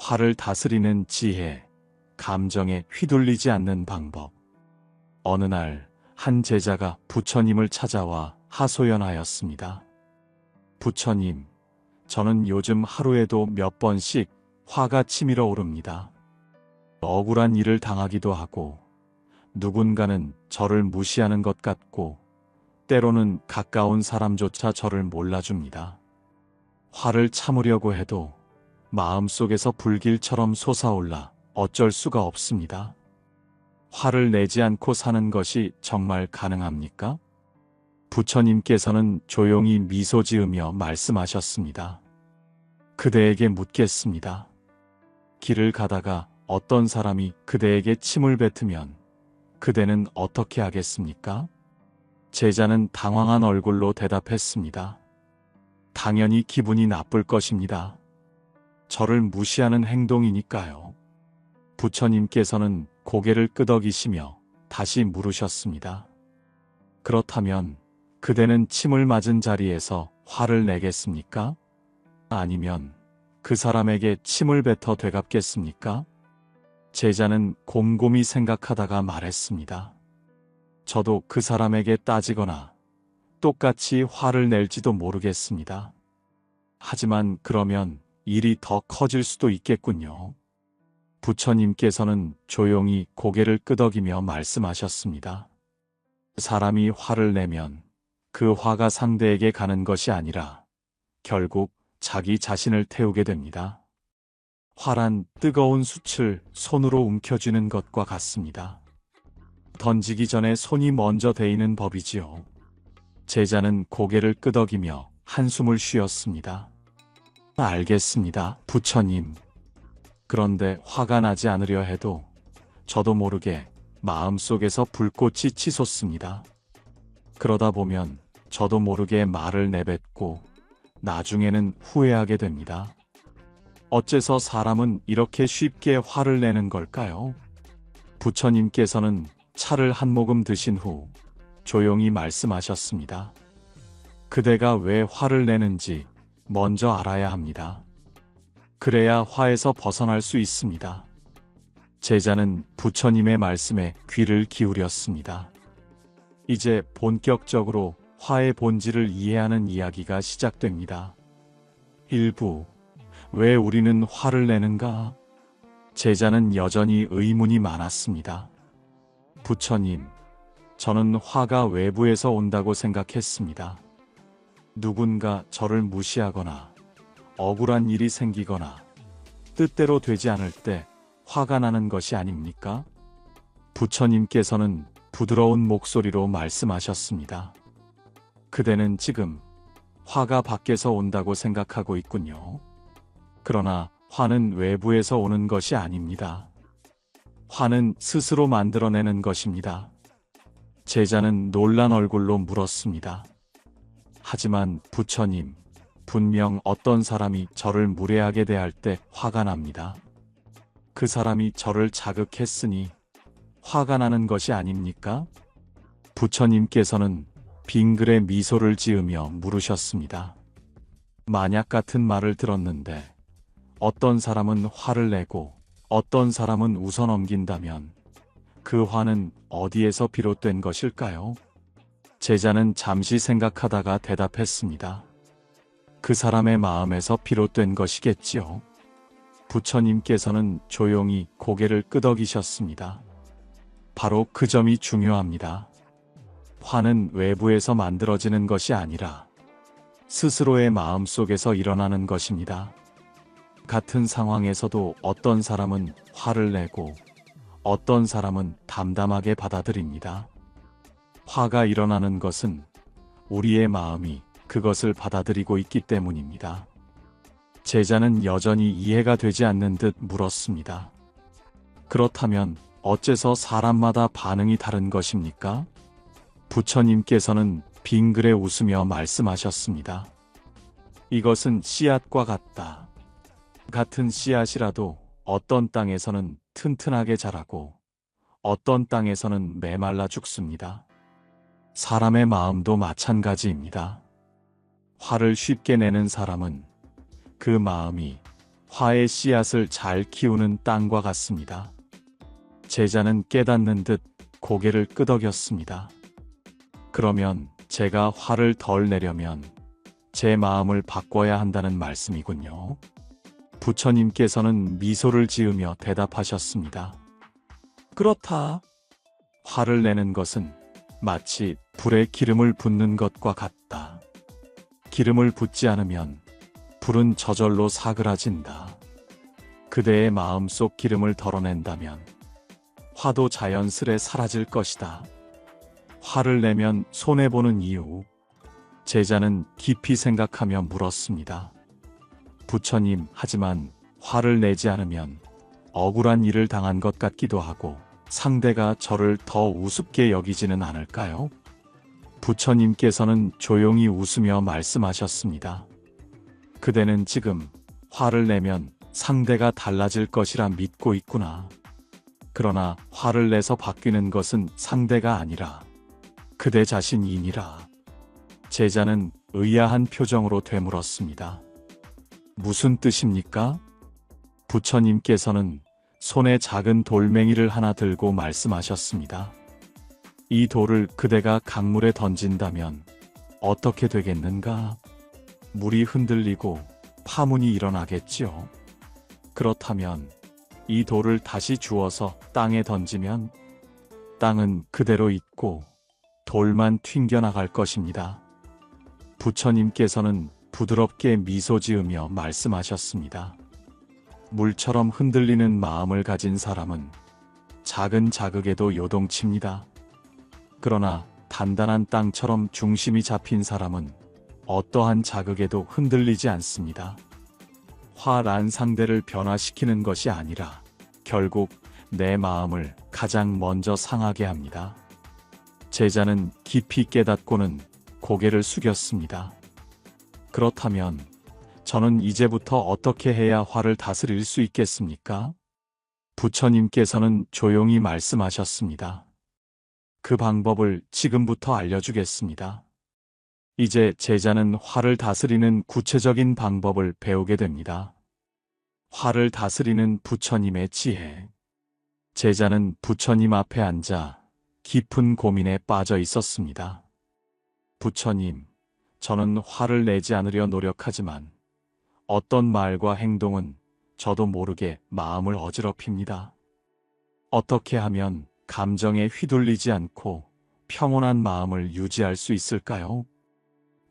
화를 다스리는 지혜, 감정에 휘둘리지 않는 방법. 어느 날, 한 제자가 부처님을 찾아와 하소연하였습니다. 부처님, 저는 요즘 하루에도 몇 번씩 화가 치밀어 오릅니다. 억울한 일을 당하기도 하고, 누군가는 저를 무시하는 것 같고, 때로는 가까운 사람조차 저를 몰라줍니다. 화를 참으려고 해도 마음속에서 불길처럼 솟아올라 어쩔 수가 없습니다. 화를 내지 않고 사는 것이 정말 가능합니까? 부처님께서는 조용히 미소 지으며 말씀하셨습니다. 그대에게 묻겠습니다. 길을 가다가 어떤 사람이 그대에게 침을 뱉으면 그대는 어떻게 하겠습니까? 제자는 당황한 얼굴로 대답했습니다. 당연히 기분이 나쁠 것입니다. 저를 무시하는 행동이니까요. 부처님께서는 고개를 끄덕이시며 다시 물으셨습니다. 그렇다면 그대는 침을 맞은 자리에서 화를 내겠습니까? 아니면 그 사람에게 침을 뱉어 되갚겠습니까? 제자는 곰곰이 생각하다가 말했습니다. 저도 그 사람에게 따지거나 똑같이 화를 낼지도 모르겠습니다. 하지만 그러면 일이 더 커질 수도 있겠군요. 부처님께서는 조용히 고개를 끄덕이며 말씀하셨습니다. 사람이 화를 내면 그 화가 상대에게 가는 것이 아니라 결국 자기 자신을 태우게 됩니다. 화란 뜨거운 숯을 손으로 움켜쥐는 것과 같습니다. 던지기 전에 손이 먼저 데이는 법이지요. 제자는 고개를 끄덕이며 한숨을 쉬었습니다. 알겠습니다, 부처님. 그런데 화가 나지 않으려 해도 저도 모르게 마음속에서 불꽃이 치솟습니다. 그러다 보면 저도 모르게 말을 내뱉고 나중에는 후회하게 됩니다. 어째서 사람은 이렇게 쉽게 화를 내는 걸까요? 부처님께서는 차를 한 모금 드신 후 조용히 말씀하셨습니다. 그대가 왜 화를 내는지 먼저 알아야 합니다. 그래야 화에서 벗어날 수 있습니다. 제자는 부처님의 말씀에 귀를 기울였습니다. 이제 본격적으로 화의 본질을 이해하는 이야기가 시작됩니다. 1부. 왜 우리는 화를 내는가? 제자는 여전히 의문이 많았습니다. 부처님, 저는 화가 외부에서 온다고 생각했습니다. 누군가 저를 무시하거나 억울한 일이 생기거나 뜻대로 되지 않을 때 화가 나는 것이 아닙니까? 부처님께서는 부드러운 목소리로 말씀하셨습니다. 그대는 지금 화가 밖에서 온다고 생각하고 있군요. 그러나 화는 외부에서 오는 것이 아닙니다. 화는 스스로 만들어내는 것입니다. 제자는 놀란 얼굴로 물었습니다. 하지만 부처님, 분명 어떤 사람이 저를 무례하게 대할 때 화가 납니다. 그 사람이 저를 자극했으니 화가 나는 것이 아닙니까? 부처님께서는 빙글에 미소를 지으며 물으셨습니다. 만약 같은 말을 들었는데 어떤 사람은 화를 내고 어떤 사람은 웃어넘긴다면 그 화는 어디에서 비롯된 것일까요? 제자는 잠시 생각하다가 대답했습니다. 그 사람의 마음에서 비롯된 것이겠지요. 부처님께서는 조용히 고개를 끄덕이셨습니다. 바로 그 점이 중요합니다. 화는 외부에서 만들어지는 것이 아니라 스스로의 마음속에서 일어나는 것입니다. 같은 상황에서도 어떤 사람은 화를 내고 어떤 사람은 담담하게 받아들입니다. 화가 일어나는 것은 우리의 마음이 그것을 받아들이고 있기 때문입니다. 제자는 여전히 이해가 되지 않는 듯 물었습니다. 그렇다면 어째서 사람마다 반응이 다른 것입니까? 부처님께서는 빙그레 웃으며 말씀하셨습니다. 이것은 씨앗과 같다. 같은 씨앗이라도 어떤 땅에서는 튼튼하게 자라고 어떤 땅에서는 메말라 죽습니다. 사람의 마음도 마찬가지입니다. 화를 쉽게 내는 사람은 그 마음이 화의 씨앗을 잘 키우는 땅과 같습니다. 제자는 깨닫는 듯 고개를 끄덕였습니다. 그러면 제가 화를 덜 내려면 제 마음을 바꿔야 한다는 말씀이군요. 부처님께서는 미소를 지으며 대답하셨습니다. 그렇다. 화를 내는 것은 마치 불에 기름을 붓는 것과 같다. 기름을 붓지 않으면 불은 저절로 사그라진다. 그대의 마음속 기름을 덜어낸다면 화도 자연스레 사라질 것이다. 화를 내면 손해보는 이유. 제자는 깊이 생각하며 물었습니다. 부처님, 하지만 화를 내지 않으면 억울한 일을 당한 것 같기도 하고 상대가 저를 더 우습게 여기지는 않을까요? 부처님께서는 조용히 웃으며 말씀하셨습니다. 그대는 지금 화를 내면 상대가 달라질 것이라 믿고 있구나. 그러나 화를 내서 바뀌는 것은 상대가 아니라 그대 자신이니라. 제자는 의아한 표정으로 되물었습니다. 무슨 뜻입니까? 부처님께서는 손에 작은 돌멩이를 하나 들고 말씀하셨습니다. 이 돌을 그대가 강물에 던진다면 어떻게 되겠는가? 물이 흔들리고 파문이 일어나겠지요. 그렇다면 이 돌을 다시 주워서 땅에 던지면 땅은 그대로 있고 돌만 튕겨나갈 것입니다. 부처님께서는 부드럽게 미소 지으며 말씀하셨습니다. 물처럼 흔들리는 마음을 가진 사람은 작은 자극에도 요동칩니다. 그러나 단단한 땅처럼 중심이 잡힌 사람은 어떠한 자극에도 흔들리지 않습니다. 화난 상대를 변화시키는 것이 아니라 결국 내 마음을 가장 먼저 상하게 합니다. 제자는 깊이 깨닫고는 고개를 숙였습니다. 그렇다면 저는 이제부터 어떻게 해야 화를 다스릴 수 있겠습니까? 부처님께서는 조용히 말씀하셨습니다. 그 방법을 지금부터 알려주겠습니다. 이제 제자는 화를 다스리는 구체적인 방법을 배우게 됩니다. 화를 다스리는 부처님의 지혜. 제자는 부처님 앞에 앉아 깊은 고민에 빠져 있었습니다. 부처님, 저는 화를 내지 않으려 노력하지만 어떤 말과 행동은 저도 모르게 마음을 어지럽힙니다. 어떻게 하면 감정에 휘둘리지 않고 평온한 마음을 유지할 수 있을까요?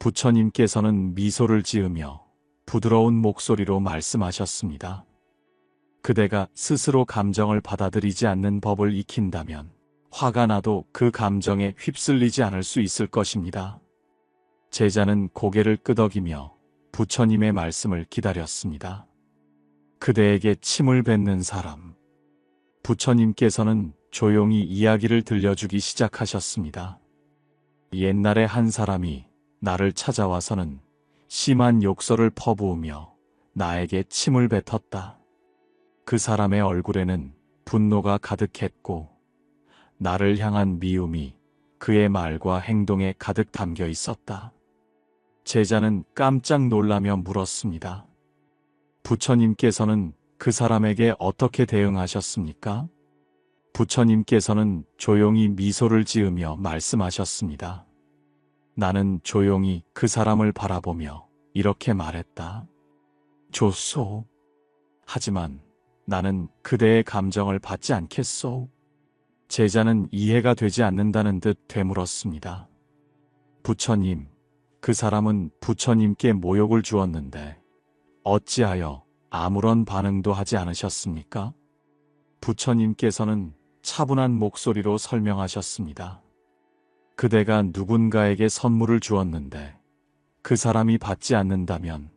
부처님께서는 미소를 지으며 부드러운 목소리로 말씀하셨습니다. 그대가 스스로 감정을 받아들이지 않는 법을 익힌다면 화가 나도 그 감정에 휩쓸리지 않을 수 있을 것입니다. 제자는 고개를 끄덕이며 부처님의 말씀을 기다렸습니다. 그대에게 침을 뱉는 사람. 부처님께서는 조용히 이야기를 들려주기 시작하셨습니다. 옛날에 한 사람이 나를 찾아와서는 심한 욕설을 퍼부으며 나에게 침을 뱉었다. 그 사람의 얼굴에는 분노가 가득했고 나를 향한 미움이 그의 말과 행동에 가득 담겨 있었다. 제자는 깜짝 놀라며 물었습니다. 부처님께서는 그 사람에게 어떻게 대응하셨습니까? 부처님께서는 조용히 미소를 지으며 말씀하셨습니다. 나는 조용히 그 사람을 바라보며 이렇게 말했다. 좋소. 하지만 나는 그대의 감정을 받지 않겠소. 제자는 이해가 되지 않는다는 듯 되물었습니다. 부처님, 그 사람은 부처님께 모욕을 주었는데 어찌하여 아무런 반응도 하지 않으셨습니까? 부처님께서는 차분한 목소리로 설명하셨습니다. 그대가 누군가에게 선물을 주었는데 그 사람이 받지 않는다면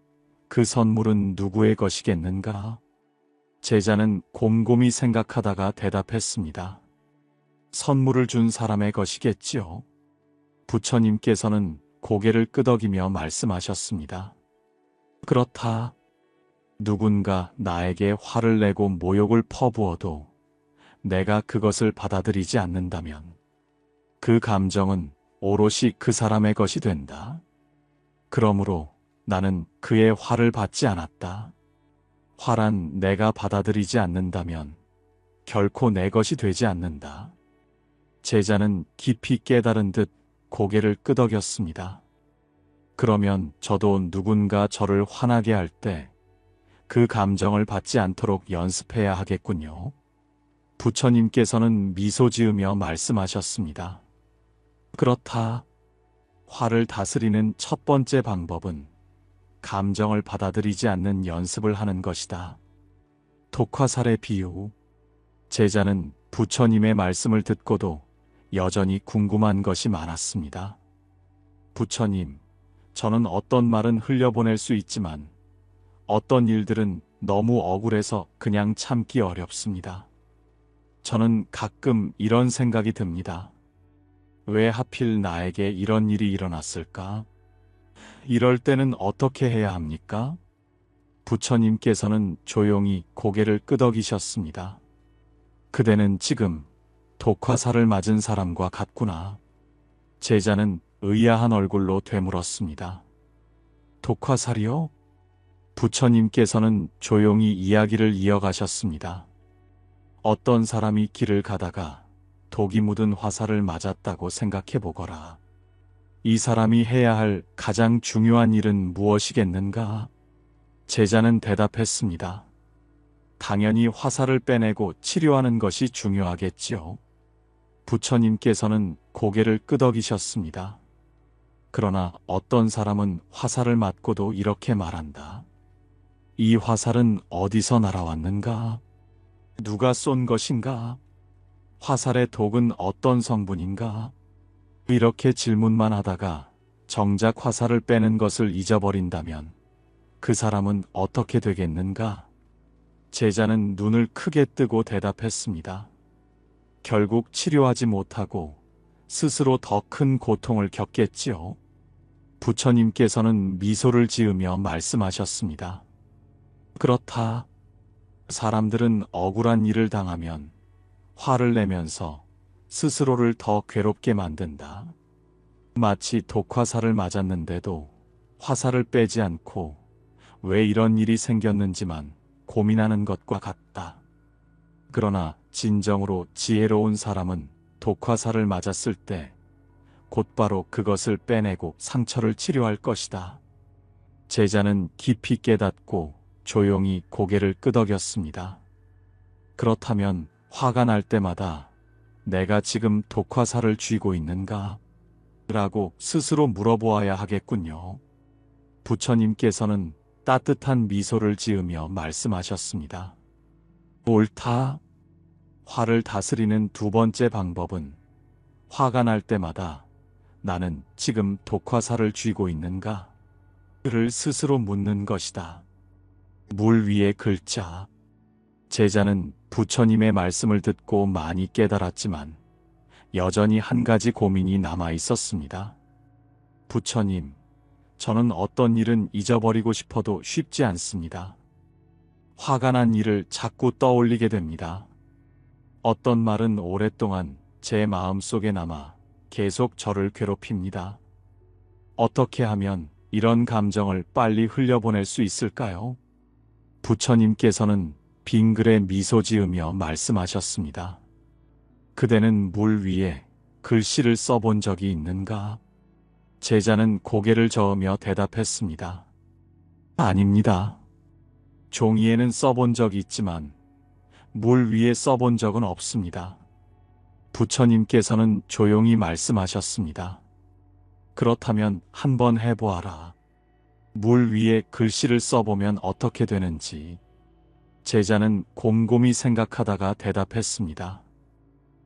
그 선물은 누구의 것이겠는가? 제자는 곰곰이 생각하다가 대답했습니다. 선물을 준 사람의 것이겠지요. 부처님께서는 고개를 끄덕이며 말씀하셨습니다. 그렇다. 누군가 나에게 화를 내고 모욕을 퍼부어도 내가 그것을 받아들이지 않는다면 그 감정은 오롯이 그 사람의 것이 된다. 그러므로 나는 그의 화를 받지 않았다. 화란 내가 받아들이지 않는다면 결코 내 것이 되지 않는다. 제자는 깊이 깨달은 듯 고개를 끄덕였습니다. 그러면 저도 누군가 저를 화나게 할 때 그 감정을 받지 않도록 연습해야 하겠군요. 부처님께서는 미소 지으며 말씀하셨습니다. 그렇다. 화를 다스리는 첫 번째 방법은 감정을 받아들이지 않는 연습을 하는 것이다. 독화살의 비유. 제자는 부처님의 말씀을 듣고도 여전히 궁금한 것이 많았습니다. 부처님, 저는 어떤 말은 흘려보낼 수 있지만 어떤 일들은 너무 억울해서 그냥 참기 어렵습니다. 저는 가끔 이런 생각이 듭니다. 왜 하필 나에게 이런 일이 일어났을까? 이럴 때는 어떻게 해야 합니까? 부처님께서는 조용히 고개를 끄덕이셨습니다. 그대는 지금 독화살을 맞은 사람과 같구나. 제자는 의아한 얼굴로 되물었습니다. 독화살이요? 부처님께서는 조용히 이야기를 이어가셨습니다. 어떤 사람이 길을 가다가 독이 묻은 화살을 맞았다고 생각해 보거라. 이 사람이 해야 할 가장 중요한 일은 무엇이겠는가? 제자는 대답했습니다. 당연히 화살을 빼내고 치료하는 것이 중요하겠지요. 부처님께서는 고개를 끄덕이셨습니다. 그러나 어떤 사람은 화살을 맞고도 이렇게 말한다. 이 화살은 어디서 날아왔는가? 누가 쏜 것인가? 화살의 독은 어떤 성분인가? 이렇게 질문만 하다가 정작 화살을 빼는 것을 잊어버린다면 그 사람은 어떻게 되겠는가? 제자는 눈을 크게 뜨고 대답했습니다. 결국 치료하지 못하고 스스로 더 큰 고통을 겪겠지요. 부처님께서는 미소를 지으며 말씀하셨습니다. 그렇다. 사람들은 억울한 일을 당하면 화를 내면서 스스로를 더 괴롭게 만든다. 마치 독화살을 맞았는데도 화살을 빼지 않고 왜 이런 일이 생겼는지만 고민하는 것과 같다. 그러나 진정으로 지혜로운 사람은 독화살을 맞았을 때 곧바로 그것을 빼내고 상처를 치료할 것이다. 제자는 깊이 깨닫고 조용히 고개를 끄덕였습니다. 그렇다면 화가 날 때마다 내가 지금 독화살을 쥐고 있는가? 라고 스스로 물어보아야 하겠군요. 부처님께서는 따뜻한 미소를 지으며 말씀하셨습니다. 옳다. 화를 다스리는 두 번째 방법은 화가 날 때마다 나는 지금 독화살을 쥐고 있는가? 를 스스로 묻는 것이다. 물 위의 글자. 제자는 부처님의 말씀을 듣고 많이 깨달았지만 여전히 한 가지 고민이 남아 있었습니다. 부처님, 저는 어떤 일은 잊어버리고 싶어도 쉽지 않습니다. 화가 난 일을 자꾸 떠올리게 됩니다. 어떤 말은 오랫동안 제 마음속에 남아 계속 저를 괴롭힙니다. 어떻게 하면 이런 감정을 빨리 흘려보낼 수 있을까요? 부처님께서는 빙글에 미소 지으며 말씀하셨습니다. 그대는 물 위에 글씨를 써본 적이 있는가? 제자는 고개를 저으며 대답했습니다. 아닙니다. 종이에는 써본 적이 있지만 물 위에 써본 적은 없습니다. 부처님께서는 조용히 말씀하셨습니다. 그렇다면 한번 해보아라. 물 위에 글씨를 써보면 어떻게 되는지. 제자는 곰곰이 생각하다가 대답했습니다.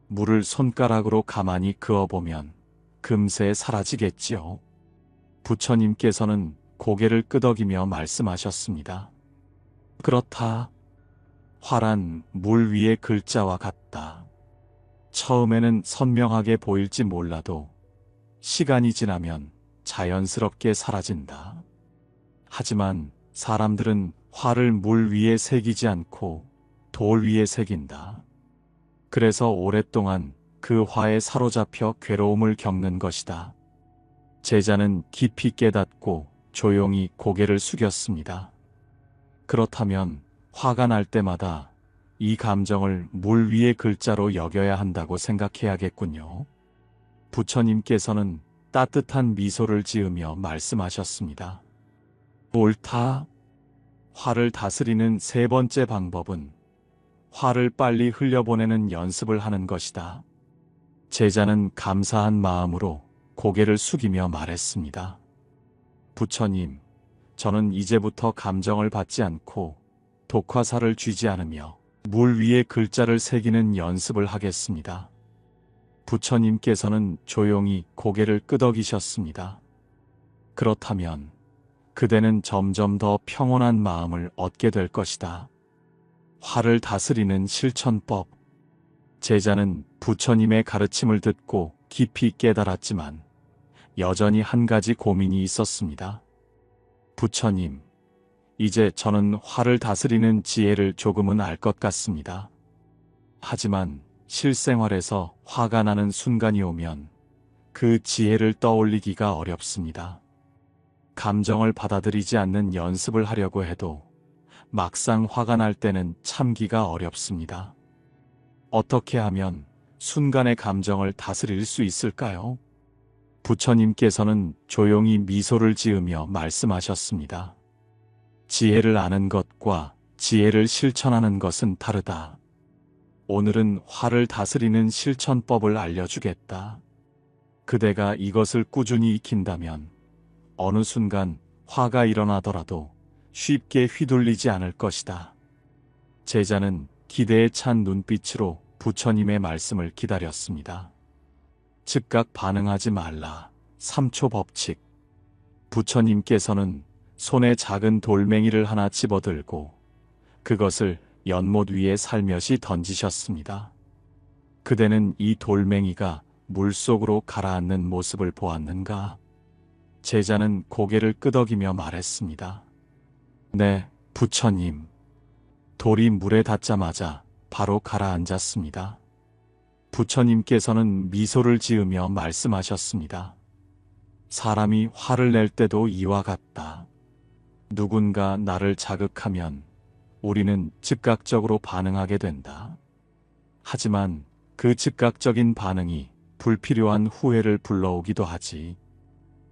물을 손가락으로 가만히 그어보면 금세 사라지겠지요. 부처님께서는 고개를 끄덕이며 말씀하셨습니다. 그렇다. 화란 물 위의 글자와 같다. 처음에는 선명하게 보일지 몰라도 시간이 지나면 자연스럽게 사라진다. 하지만 사람들은 화를 물 위에 새기지 않고 돌 위에 새긴다. 그래서 오랫동안 그 화에 사로잡혀 괴로움을 겪는 것이다. 제자는 깊이 깨닫고 조용히 고개를 숙였습니다. 그렇다면 화가 날 때마다 이 감정을 물 위의 글자로 여겨야 한다고 생각해야겠군요. 부처님께서는 따뜻한 미소를 지으며 말씀하셨습니다. 옳다. 화를 다스리는 세 번째 방법은 화를 빨리 흘려보내는 연습을 하는 것이다. 제자는 감사한 마음으로 고개를 숙이며 말했습니다. 부처님, 저는 이제부터 감정을 받지 않고 독화살을 쥐지 않으며 물 위에 글자를 새기는 연습을 하겠습니다. 부처님께서는 조용히 고개를 끄덕이셨습니다. 그렇다면 그대는 점점 더 평온한 마음을 얻게 될 것이다. 화를 다스리는 실천법. 제자는 부처님의 가르침을 듣고 깊이 깨달았지만 여전히 한 가지 고민이 있었습니다. 부처님, 이제 저는 화를 다스리는 지혜를 조금은 알 것 같습니다. 하지만 실생활에서 화가 나는 순간이 오면 그 지혜를 떠올리기가 어렵습니다. 감정을 받아들이지 않는 연습을 하려고 해도 막상 화가 날 때는 참기가 어렵습니다. 어떻게 하면 순간의 감정을 다스릴 수 있을까요? 부처님께서는 조용히 미소를 지으며 말씀하셨습니다. 지혜를 아는 것과 지혜를 실천하는 것은 다르다. 오늘은 화를 다스리는 실천법을 알려주겠다. 그대가 이것을 꾸준히 익힌다면 어느 순간 화가 일어나더라도 쉽게 휘둘리지 않을 것이다. 제자는 기대에 찬 눈빛으로 부처님의 말씀을 기다렸습니다. 즉각 반응하지 말라. 3초 법칙. 부처님께서는 손에 작은 돌멩이를 하나 집어들고 그것을 연못 위에 살며시 던지셨습니다. 그대는 이 돌멩이가 물속으로 가라앉는 모습을 보았는가? 제자는 고개를 끄덕이며 말했습니다. 네, 부처님. 돌이 물에 닿자마자 바로 가라앉았습니다. 부처님께서는 미소를 지으며 말씀하셨습니다. 사람이 화를 낼 때도 이와 같다. 누군가 나를 자극하면 우리는 즉각적으로 반응하게 된다. 하지만 그 즉각적인 반응이 불필요한 후회를 불러오기도 하지.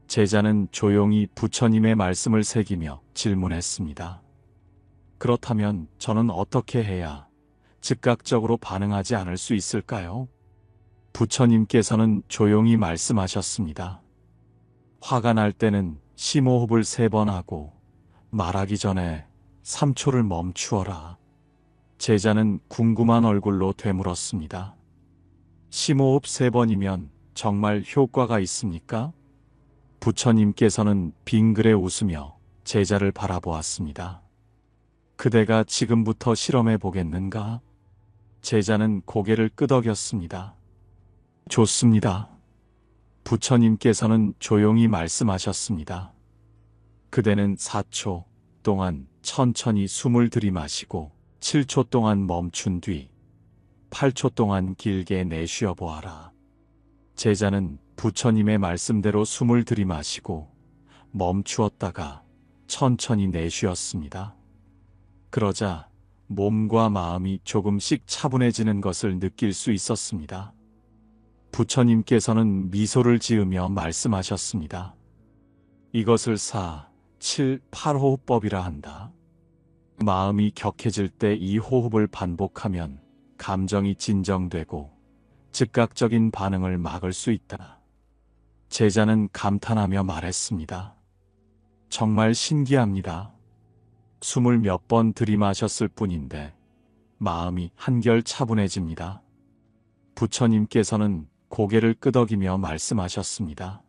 제자는 조용히 부처님의 말씀을 새기며 질문했습니다. 그렇다면 저는 어떻게 해야 즉각적으로 반응하지 않을 수 있을까요? 부처님께서는 조용히 말씀하셨습니다. 화가 날 때는 심호흡을 3번 하고 말하기 전에 3초를 멈추어라. 제자는 궁금한 얼굴로 되물었습니다. 심호흡 3번이면 정말 효과가 있습니까? 부처님께서는 빙그레 웃으며 제자를 바라보았습니다. 그대가 지금부터 실험해 보겠는가? 제자는 고개를 끄덕였습니다. 좋습니다. 부처님께서는 조용히 말씀하셨습니다. 그대는 4초 동안 천천히 숨을 들이마시고 7초 동안 멈춘 뒤 8초 동안 길게 내쉬어 보아라. 제자는 부처님의 말씀대로 숨을 들이마시고 멈추었다가 천천히 내쉬었습니다. 그러자 몸과 마음이 조금씩 차분해지는 것을 느낄 수 있었습니다. 부처님께서는 미소를 지으며 말씀하셨습니다. 이것을 4, 7, 8호흡법이라 한다. 마음이 격해질 때 이 호흡을 반복하면 감정이 진정되고 즉각적인 반응을 막을 수 있다. 제자는 감탄하며 말했습니다. 정말 신기합니다. 숨을 몇 번 들이마셨을 뿐인데 마음이 한결 차분해집니다. 부처님께서는 고개를 끄덕이며 말씀하셨습니다.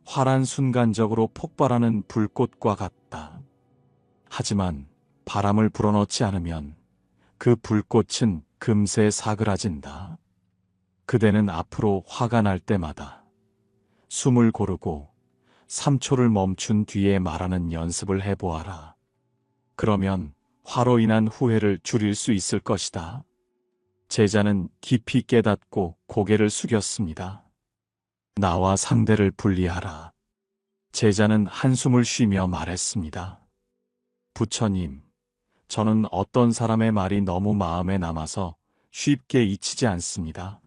화란 순간적으로 폭발하는 불꽃과 같다. 하지만 바람을 불어넣지 않으면 그 불꽃은 금세 사그라진다. 그대는 앞으로 화가 날 때마다 숨을 고르고 3초를 멈춘 뒤에 말하는 연습을 해보아라. 그러면 화로 인한 후회를 줄일 수 있을 것이다. 제자는 깊이 깨닫고 고개를 숙였습니다. 나와 상대를 분리하라. 제자는 한숨을 쉬며 말했습니다. 부처님, 저는 어떤 사람의 말이 너무 마음에 남아서 쉽게 잊히지 않습니다.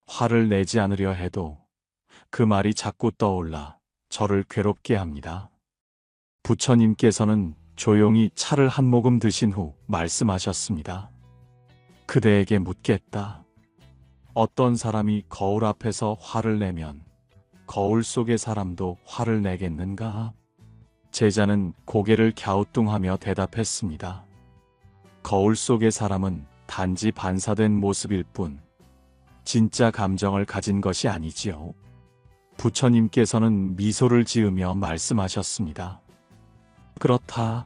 화를 내지 않으려 해도 그 말이 자꾸 떠올라 저를 괴롭게 합니다. 부처님께서는 조용히 차를 한 모금 드신 후 말씀하셨습니다. 그대에게 묻겠다. 어떤 사람이 거울 앞에서 화를 내면 거울 속의 사람도 화를 내겠는가? 제자는 고개를 갸우뚱하며 대답했습니다. 거울 속의 사람은 단지 반사된 모습일 뿐 진짜 감정을 가진 것이 아니지요. 부처님께서는 미소를 지으며 말씀하셨습니다. 그렇다.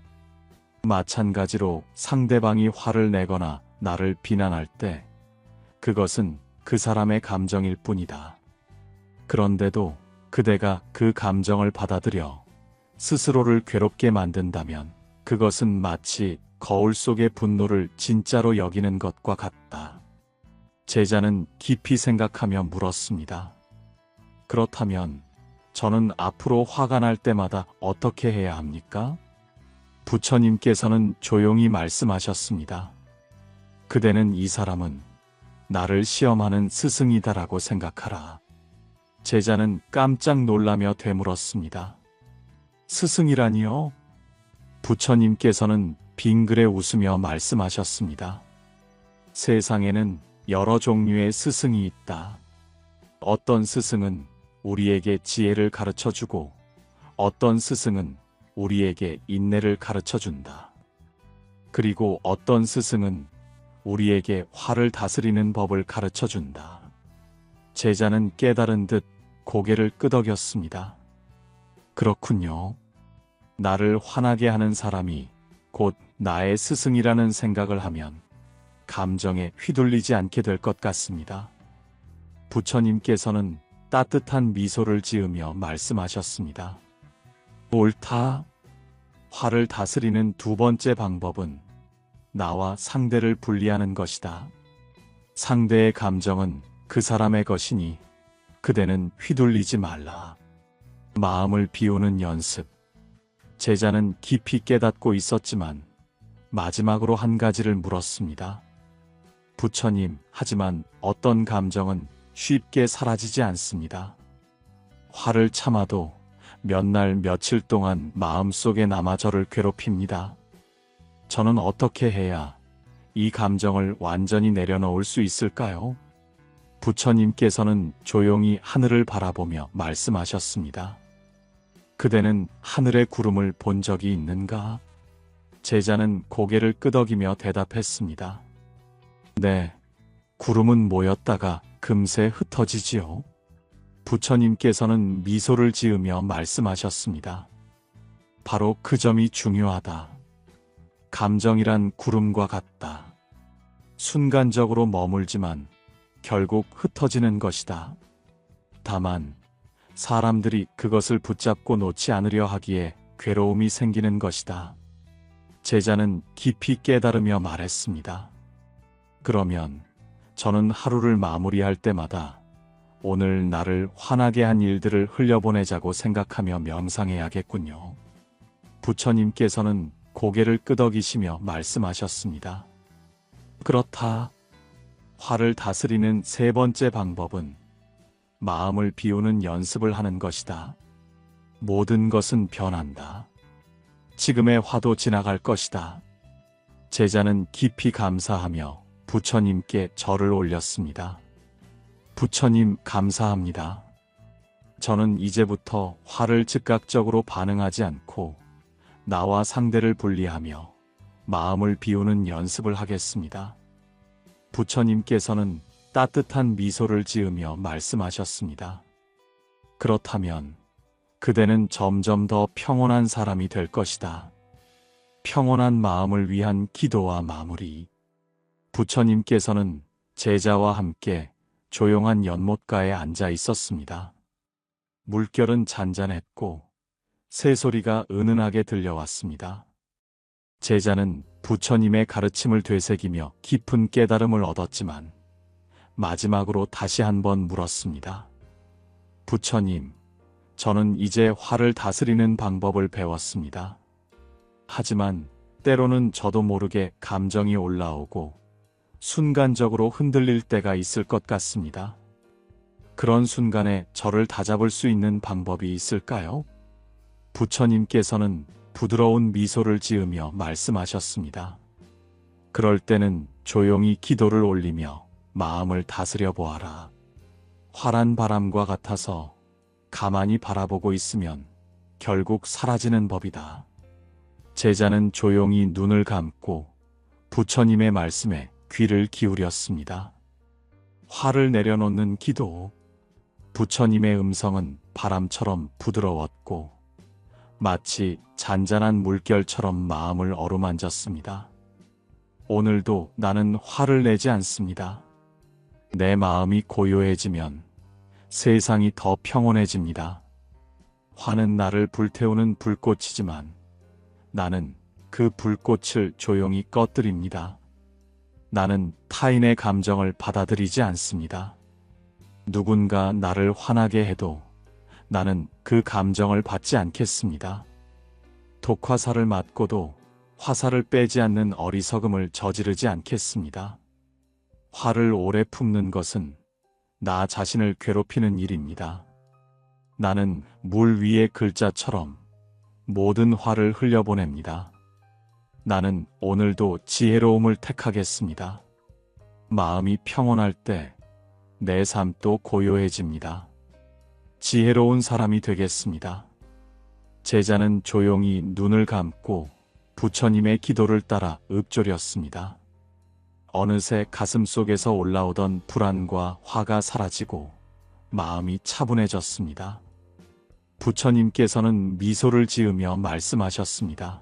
마찬가지로 상대방이 화를 내거나 나를 비난할 때 그것은 그 사람의 감정일 뿐이다. 그런데도 그대가 그 감정을 받아들여 스스로를 괴롭게 만든다면 그것은 마치 거울 속의 분노를 진짜로 여기는 것과 같다. 제자는 깊이 생각하며 물었습니다. 그렇다면 저는 앞으로 화가 날 때마다 어떻게 해야 합니까? 부처님께서는 조용히 말씀하셨습니다. 그대는 이 사람은 나를 시험하는 스승이다라고 생각하라. 제자는 깜짝 놀라며 되물었습니다. 스승이라니요? 부처님께서는 빙그레 웃으며 말씀하셨습니다. 세상에는 여러 종류의 스승이 있다. 어떤 스승은 우리에게 지혜를 가르쳐주고 어떤 스승은 우리에게 인내를 가르쳐준다. 그리고 어떤 스승은 우리에게 화를 다스리는 법을 가르쳐준다. 제자는 깨달은 듯 고개를 끄덕였습니다. 그렇군요. 나를 화나게 하는 사람이 곧 나의 스승이라는 생각을 하면 감정에 휘둘리지 않게 될 것 같습니다. 부처님께서는 따뜻한 미소를 지으며 말씀하셨습니다. 옳다. 화를 다스리는 두 번째 방법은 나와 상대를 분리하는 것이다. 상대의 감정은 그 사람의 것이니 그대는 휘둘리지 말라. 마음을 비우는 연습. 제자는 깊이 깨닫고 있었지만 마지막으로 한 가지를 물었습니다. 부처님, 하지만 어떤 감정은 쉽게 사라지지 않습니다. 화를 참아도 몇 날 며칠 동안 마음속에 남아 저를 괴롭힙니다. 저는 어떻게 해야 이 감정을 완전히 내려놓을 수 있을까요? 부처님께서는 조용히 하늘을 바라보며 말씀하셨습니다. 그대는 하늘의 구름을 본 적이 있는가? 제자는 고개를 끄덕이며 대답했습니다. 네, 구름은 모였다가 금세 흩어지지요. 부처님께서는 미소를 지으며 말씀하셨습니다. 바로 그 점이 중요하다. 감정이란 구름과 같다. 순간적으로 머물지만 결국 흩어지는 것이다. 다만 사람들이 그것을 붙잡고 놓지 않으려 하기에 괴로움이 생기는 것이다. 제자는 깊이 깨달으며 말했습니다. 그러면 저는 하루를 마무리할 때마다 오늘 나를 화나게 한 일들을 흘려보내자고 생각하며 명상해야겠군요. 부처님께서는 고개를 끄덕이시며 말씀하셨습니다. 그렇다. 화를 다스리는 세 번째 방법은 마음을 비우는 연습을 하는 것이다. 모든 것은 변한다. 지금의 화도 지나갈 것이다. 제자는 깊이 감사하며 부처님께 절을 올렸습니다. 부처님, 감사합니다. 저는 이제부터 화를 즉각적으로 반응하지 않고 나와 상대를 분리하며 마음을 비우는 연습을 하겠습니다. 부처님께서는 따뜻한 미소를 지으며 말씀하셨습니다. 그렇다면 그대는 점점 더 평온한 사람이 될 것이다. 평온한 마음을 위한 기도와 마무리. 부처님께서는 제자와 함께 조용한 연못가에 앉아 있었습니다. 물결은 잔잔했고 새소리가 은은하게 들려왔습니다. 제자는 부처님의 가르침을 되새기며 깊은 깨달음을 얻었지만 마지막으로 다시 한번 물었습니다. 부처님, 저는 이제 화를 다스리는 방법을 배웠습니다. 하지만 때로는 저도 모르게 감정이 올라오고 순간적으로 흔들릴 때가 있을 것 같습니다. 그런 순간에 저를 다잡을 수 있는 방법이 있을까요? 부처님께서는 부드러운 미소를 지으며 말씀하셨습니다. 그럴 때는 조용히 기도를 올리며 마음을 다스려 보아라. 활한 바람과 같아서 가만히 바라보고 있으면 결국 사라지는 법이다. 제자는 조용히 눈을 감고 부처님의 말씀에 귀를 기울였습니다. 화를 내려놓는 기도. 부처님의 음성은 바람처럼 부드러웠고 마치 잔잔한 물결처럼 마음을 어루만졌습니다. 오늘도 나는 화를 내지 않습니다. 내 마음이 고요해지면 세상이 더 평온해집니다. 화는 나를 불태우는 불꽃이지만 나는 그 불꽃을 조용히 꺼뜨립니다. 나는 타인의 감정을 받아들이지 않습니다. 누군가 나를 화나게 해도 나는 그 감정을 받지 않겠습니다. 독화살을 맞고도 화살을 빼지 않는 어리석음을 저지르지 않겠습니다. 화를 오래 품는 것은 나 자신을 괴롭히는 일입니다. 나는 물 위의 글자처럼 모든 화를 흘려보냅니다. 나는 오늘도 지혜로움을 택하겠습니다. 마음이 평온할 때 내 삶도 고요해집니다. 지혜로운 사람이 되겠습니다. 제자는 조용히 눈을 감고 부처님의 기도를 따라 읊조렸습니다. 어느새 가슴속에서 올라오던 불안과 화가 사라지고 마음이 차분해졌습니다. 부처님께서는 미소를 지으며 말씀하셨습니다.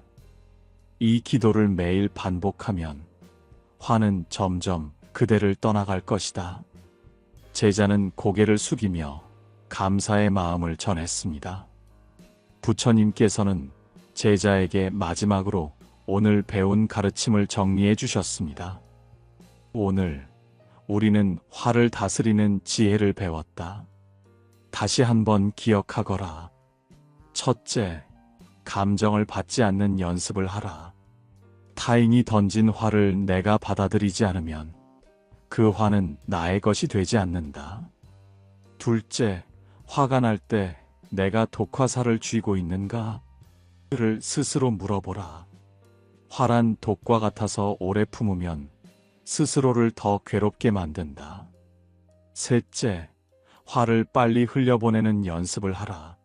이 기도를 매일 반복하면 화는 점점 그대를 떠나갈 것이다. 제자는 고개를 숙이며 감사의 마음을 전했습니다. 부처님께서는 제자에게 마지막으로 오늘 배운 가르침을 정리해 주셨습니다. 오늘 우리는 화를 다스리는 지혜를 배웠다. 다시 한번 기억하거라. 첫째, 감정을 받지 않는 연습을 하라. 타인이 던진 화를 내가 받아들이지 않으면 그 화는 나의 것이 되지 않는다. 둘째, 화가 날 때 내가 독화살을 쥐고 있는가? 를 스스로 물어보라. 화란 독과 같아서 오래 품으면 스스로를 더 괴롭게 만든다. 셋째, 화를 빨리 흘려보내는 연습을 하라.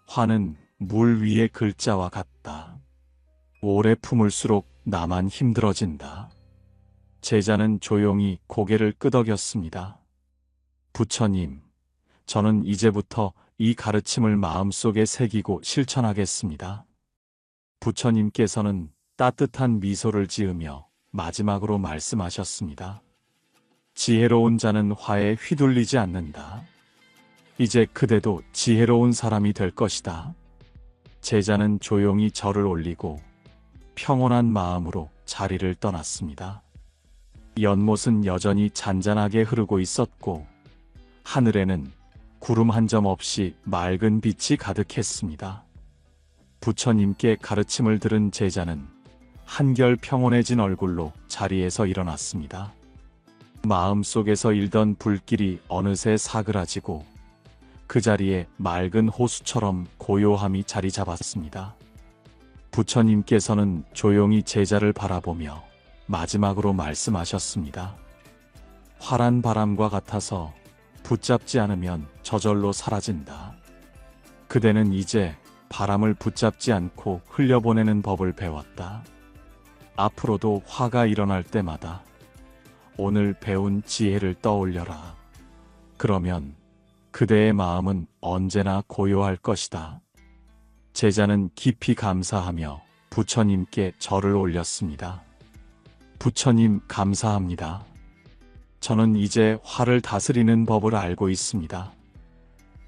화는 물 위의 글자와 같다. 오래 품을수록 나만 힘들어진다. 제자는 조용히 고개를 끄덕였습니다. 부처님, 저는 이제부터 이 가르침을 마음속에 새기고 실천하겠습니다. 부처님께서는 따뜻한 미소를 지으며 마지막으로 말씀하셨습니다. 지혜로운 자는 화에 휘둘리지 않는다. 이제 그대도 지혜로운 사람이 될 것이다. 제자는 조용히 절을 올리고 평온한 마음으로 자리를 떠났습니다. 연못은 여전히 잔잔하게 흐르고 있었고 하늘에는 구름 한 점 없이 맑은 빛이 가득했습니다. 부처님께 가르침을 들은 제자는 한결 평온해진 얼굴로 자리에서 일어났습니다. 마음속에서 일던 불길이 어느새 사그라지고 그 자리에 맑은 호수처럼 고요함이 자리 잡았습니다. 부처님께서는 조용히 제자를 바라보며 마지막으로 말씀하셨습니다. 활한 바람과 같아서 붙잡지 않으면 저절로 사라진다. 그대는 이제 바람을 붙잡지 않고 흘려보내는 법을 배웠다. 앞으로도 화가 일어날 때마다 오늘 배운 지혜를 떠올려라. 그러면 그대의 마음은 언제나 고요할 것이다. 제자는 깊이 감사하며 부처님께 절을 올렸습니다. 부처님 감사합니다. 저는 이제 화를 다스리는 법을 알고 있습니다.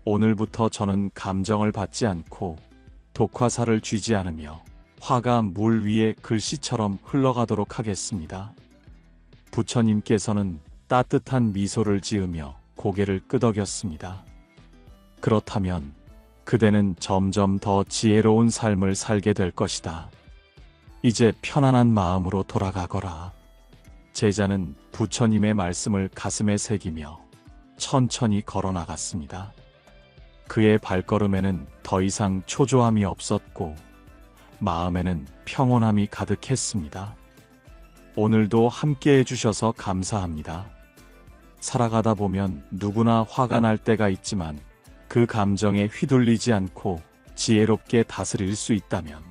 오늘부터 저는 감정을 받지 않고 독화살을 쥐지 않으며 화가 물 위에 글씨처럼 흘러가도록 하겠습니다. 부처님께서는 따뜻한 미소를 지으며 고개를 끄덕였습니다. 그렇다면 그대는 점점 더 지혜로운 삶을 살게 될 것이다. 이제 편안한 마음으로 돌아가거라. 제자는 부처님의 말씀을 가슴에 새기며 천천히 걸어 나갔습니다. 그의 발걸음에는 더 이상 초조함이 없었고 마음에는 평온함이 가득했습니다. 오늘도 함께 해주셔서 감사합니다. 살아가다 보면 누구나 화가 날 때가 있지만 그 감정에 휘둘리지 않고 지혜롭게 다스릴 수 있다면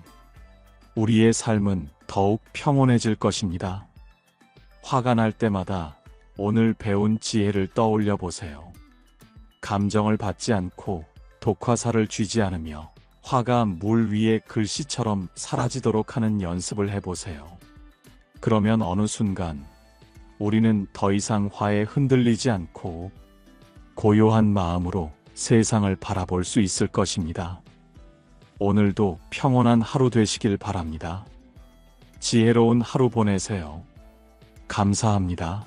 우리의 삶은 더욱 평온해질 것입니다. 화가 날 때마다 오늘 배운 지혜를 떠올려 보세요. 감정을 받지 않고 독화살을 쥐지 않으며 화가 물 위의 글씨처럼 사라지도록 하는 연습을 해보세요. 그러면 어느 순간 우리는 더 이상 화에 흔들리지 않고 고요한 마음으로 세상을 바라볼 수 있을 것입니다. 오늘도 평온한 하루 되시길 바랍니다. 지혜로운 하루 보내세요. 감사합니다.